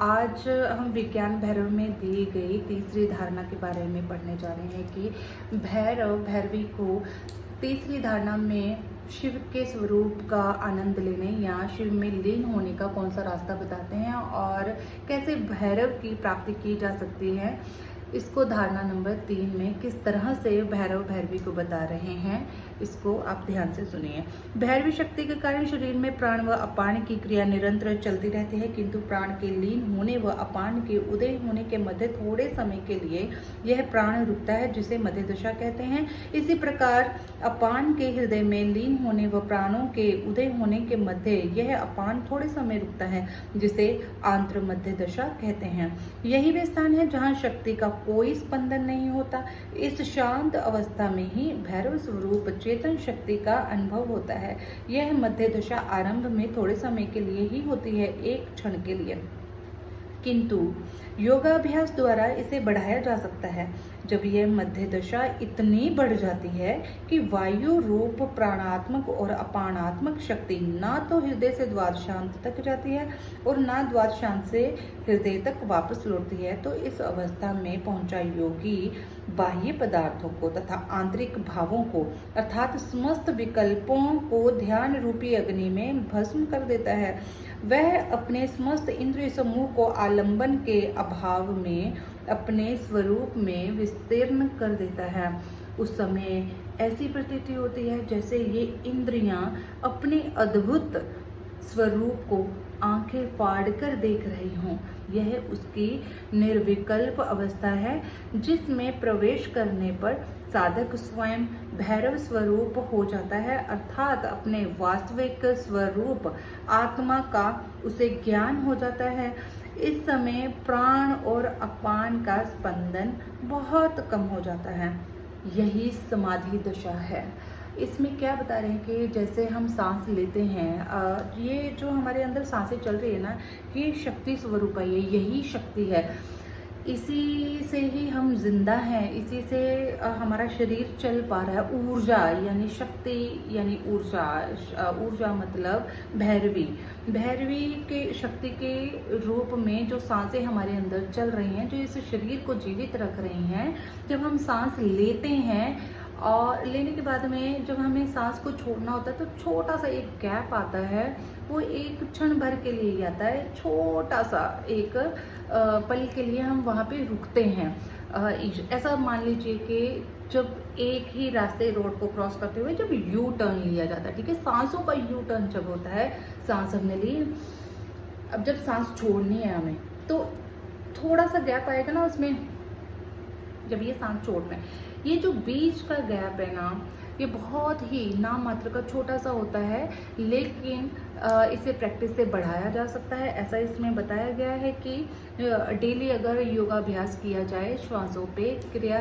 आज हम विज्ञान भैरव में दी गई तीसरी धारणा के बारे में पढ़ने जा रहे हैं कि भैरव भैरवी को तीसरी धारणा में शिव के स्वरूप का आनंद लेने या शिव में लीन होने का कौन सा रास्ता बताते हैं और कैसे भैरव की प्राप्ति की जा सकती है। इसको धारणा नंबर 3 में किस तरह से भैरव भैरवी को बता रहे हैं, इसको आप ध्यान से सुनिए। भैरवी शक्ति के कारण शरीर में प्राण व अपान की क्रिया निरंतर चलती रहती है, किंतु प्राण के लीन होने व अपान के उदय होने के मध्य थोड़े समय के लिए यह प्राण रुकता है, जिसे मध्य दशा कहते हैं। इसी प्रकार अपान के हृदय में लीन होने व प्राणों के उदय होने के मध्य यह अपान थोड़े समय रुकता है, जिसे आंत्र मध्य दशा कहते हैं। यही वे स्थान है जहाँ शक्ति का कोई स्पंदन नहीं होता। इस शांत अवस्था में ही भैरव स्वरूप चेतन शक्ति का अनुभव होता है। यह मध्य दशा आरंभ में थोड़े समय के लिए ही होती है, एक क्षण के लिए, किंतु योगाभ्यास द्वारा इसे बढ़ाया जा सकता है। जब यह मध्य दशा इतनी बढ़ जाती है कि वायु रूप प्राणात्मक और अपानात्मक शक्ति ना तो हृदय से द्वादशांत तक जाती है और ना द्वादशांत से हृदय तक वापस लौटती है, तो इस अवस्था में पहुंचा योगी बाह्य पदार्थों को तथा आंतरिक भावों को अर्थात समस्त विकल्पों को ध्यान रूपी अग्नि में भस्म कर देता है। वह अपने समस्त इंद्रिय समूह को आलंबन के अभाव में अपने स्वरूप में विस्तीर्ण कर देता है। उस समय ऐसी प्रतीति होती है जैसे ये इंद्रियां अपने अद्भुत स्वरूप को आंखें फाड़कर देख रही हों। यह उसकी निर्विकल्प अवस्था है, जिसमें प्रवेश करने पर साधक स्वयं भैरव स्वरूप हो जाता है, अर्थात अपने वास्तविक स्वरूप आत्मा का उसे ज्ञान हो जाता है। इस समय प्राण और अपान का स्पंदन बहुत कम हो जाता है। यही समाधि दशा है। इसमें क्या बता रहे हैं कि जैसे हम सांस लेते हैं, ये जो हमारे अंदर सांसें चल रही है ना, ये शक्ति स्वरूप है, यही शक्ति है। इसी से ही हम जिंदा हैं, इसी से हमारा शरीर चल पा रहा है। ऊर्जा यानी शक्ति यानी ऊर्जा, ऊर्जा मतलब भैरवी। भैरवी के शक्ति के रूप में जो सांसें हमारे अंदर चल रही हैं, जो इस शरीर को जीवित रख रही हैं। जब हम सांस लेते हैं और लेने के बाद में जब हमें सांस को छोड़ना होता है, तो छोटा सा एक गैप आता है, वो एक क्षण भर के लिए ही आता है। छोटा सा एक पल के लिए हम वहाँ पे रुकते हैं। ऐसा मान लीजिए कि जब एक ही रास्ते रोड को क्रॉस करते हुए जब यू टर्न लिया जाता है, ठीक है, सांसों का यू टर्न जब होता है, सांस हमने ली, अब जब सांस छोड़नी है हमें, तो थोड़ा सा गैप आएगा ना उसमें, जब ये सांस छोड़ना है। ये जो बीच का गैप है ना, ये बहुत ही नाम मात्र का छोटा सा होता है, लेकिन इसे प्रैक्टिस से बढ़ाया जा सकता है। ऐसा इसमें बताया गया है कि डेली अगर योगाभ्यास किया जाए, श्वासों पे क्रिया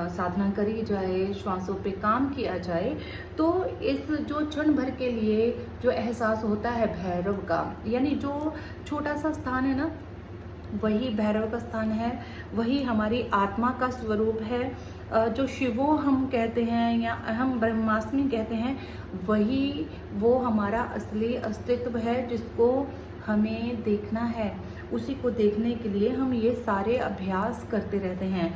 साधना करी जाए, श्वासों पे काम किया जाए, तो इस जो क्षण भर के लिए जो एहसास होता है भैरव का, यानी जो छोटा सा स्थान है ना, वही भैरव का स्थान है, वही हमारी आत्मा का स्वरूप है। जो शिवो हम कहते हैं या हम ब्रह्मास्मि कहते हैं, वही वो हमारा असली अस्तित्व है, जिसको हमें देखना है। उसी को देखने के लिए हम ये सारे अभ्यास करते रहते हैं।